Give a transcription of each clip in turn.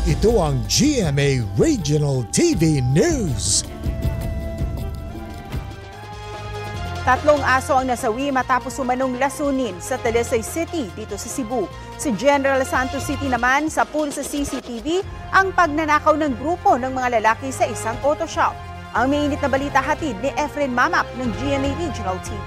Ito ang GMA Regional TV News. Tatlong aso ang nasawi matapos umanong lasunin sa Talisay City dito sa Cebu. Sa General Santos City naman, sa pool sa CCTV ang pagnanakaw ng grupo ng mga lalaki sa isang auto shop. Ang mainit na balita hatid ni Efren Mamak ng GMA Regional TV.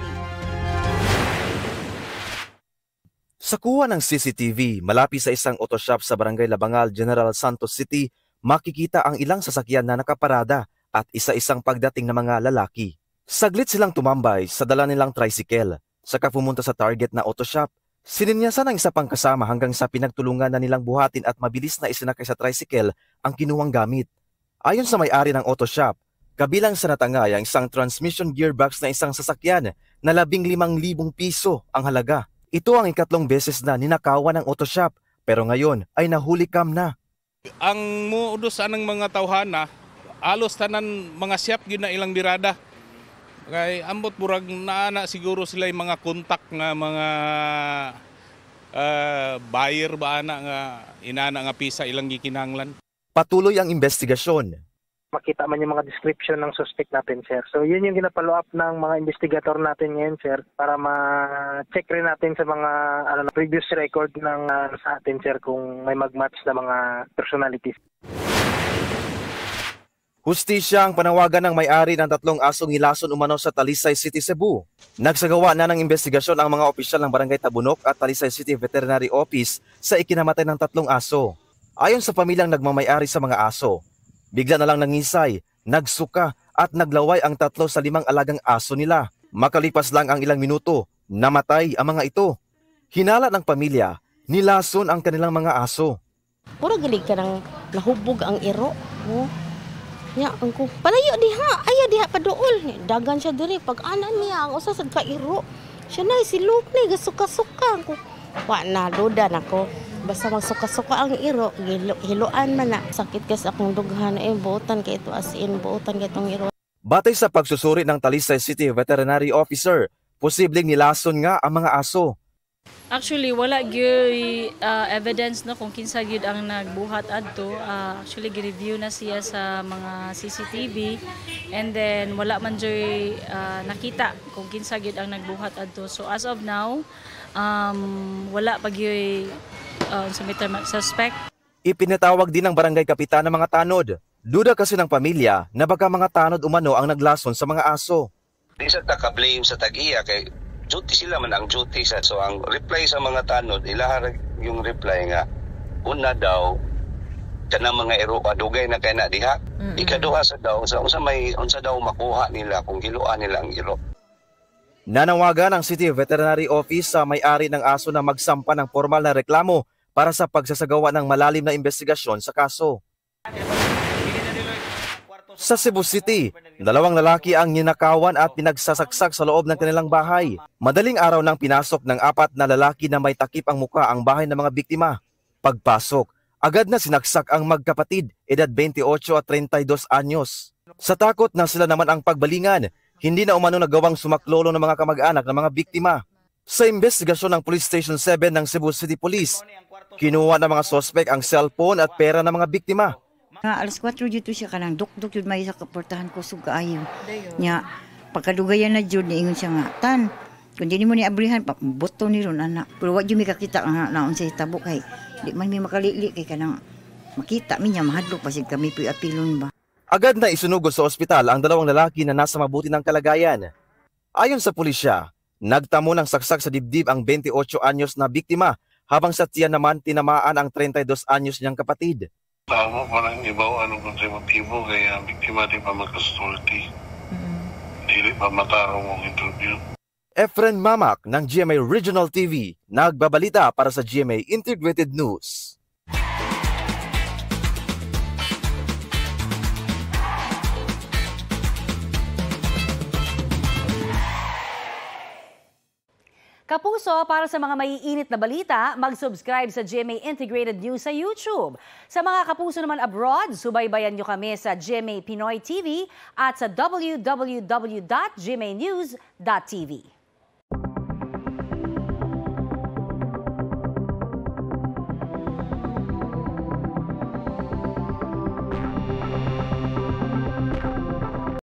Sa kuha ng CCTV, malapit sa isang auto shop sa Barangay Labangal, General Santos City, makikita ang ilang sasakyan na nakaparada at isa-isang pagdating ng mga lalaki. Saglit silang tumambay sa dala nilang tricycle. Saka pumunta sa target na auto shop. Sininyasan ang isa pang kasama hanggang sa pinagtulungan na nilang buhatin at mabilis na isinakay sa tricycle ang kinuwang gamit. Ayon sa may-ari ng auto shop, kabilang sa natangay ang isang transmission gearbox na isang sasakyan na 15,000 piso ang halaga. Ito ang ikatlong beses na ninakawan ng auto shop pero ngayon ay nahuli kam na. Ang modus anang mga tawhana, alos tanan mga shop yun na ilang birada. Kay ambot burag naana siguro sila yung mga kontak nga mga buyer ba ana nga inana nga pisa ilang gikinahanglan. Patuloy ang investigasyon. Makita man yung mga description ng suspect natin, sir. So yun yung ginapollow up ng mga investigator natin ngayon, sir, para ma-check rin natin sa mga previous record ng sa atin, sir, kung may mag-match na mga personalities. Hustisya ang panawagan ng may-ari ng tatlong asong nilason umano sa Talisay City, Cebu. Nagsagawa na ng investigasyon ang mga opisyal ng Barangay Tabunok at Talisay City Veterinary Office sa ikinamatay ng tatlong aso. Ayon sa pamilyang nagmamay-ari sa mga aso, bigla na lang nangisay, nagsuka at naglaway ang 3 sa 5 alagang aso nila. Makalipas lang ang ilang minuto, namatay ang mga ito. Hinala ng pamilya, nilason ang kanilang mga aso. Puro galig ka nang nahubog ang iro. Oh. Ya, angko. Palayo diha, ayo diha paduol. Dagan siya diri pag ana niya ang usa sad ka iro. Siya na silok ni gasuka-suka ko. Wa na duda nako. Basta magsuka-suka ang iro, hiluan man na. Sakit kas akong dughan buutan kay ito as in buutan kay itong iro. Batay sa pagsusuri ng Talisay City Veterinary Officer, posibleng nilason nga ang mga aso. Actually, wala gyud evidence na kung kinsa gyud ang nagbuhat adto. Actually, gi-review na siya sa mga CCTV and then wala man joy nakita kung kinsa gyud ang nagbuhat adto. So as of now, wala pa gyud suspect. Ipinatawag din ng barangay kapitan ng mga tanod. Duda kasi ng pamilya na baka mga tanod umano ang naglason sa mga aso. Di sa taka-blame sa tag-iya kay duty sila man ang duty sa so ang reply sa mga tanod ilahar yung reply nga una daw kana mga iro adugay na kay na diha. Ikaduha sa daw sa unsa daw makuha nila kung hiluan nila ang iro. Nanawagan ang City Veterinary Office sa may-ari ng aso na magsampa ng formal na reklamo para sa pagsasagawa ng malalim na investigasyon sa kaso. Sa Cebu City, 2 lalaki ang ninakawan at pinagsasaksak sa loob ng kanilang bahay. Madaling araw nang pinasok ng 4 na lalaki na may takip ang muka ang bahay ng mga biktima. Pagpasok, agad na sinaksak ang magkapatid, edad 28 at 32 anyos. Sa takot na sila naman ang pagbalingan, hindi na umano nagawang sumaklolo ng mga kamag-anak ng mga biktima. Sa investigasyon ng Police Station 7 ng Cebu City Police, kinuha ng mga sospek ang cellphone at pera ng mga biktima. Alas 4 dito siya kanang duk-duk yun may sa kaportahan ko sugaayo. Nya pagkadugayan na jud niingon siya nga tan kun di mo ni abrihan boto ni ron anak. Pero wa jud mi kakita nga naon sa hitabo kay di man mi makalili kay kanang makita mi nya mahadlok pasig kami pi apilon ba. Agad na isunugod sa ospital ang 2 lalaki na nasa mabuti ng kalagayan. Ayon sa pulisya, nagtamo ng saksak sa dibdib ang 28 anyos na biktima habang sa tiyan naman tinamaan ang 32 anyos niyang kapatid. Tama pa lang ibaw ano kung sa motibo kaya biktima di pa magkasulti. Dili pa matarong ang interview. Efren Mamak ng GMA Regional TV, nagbabalita para sa GMA Integrated News. Kapuso, para sa mga maiinit na balita, mag-subscribe sa GMA Integrated News sa YouTube. Sa mga kapuso naman abroad, subaybayan nyo kami sa GMA Pinoy TV at sa www.gmanews.tv.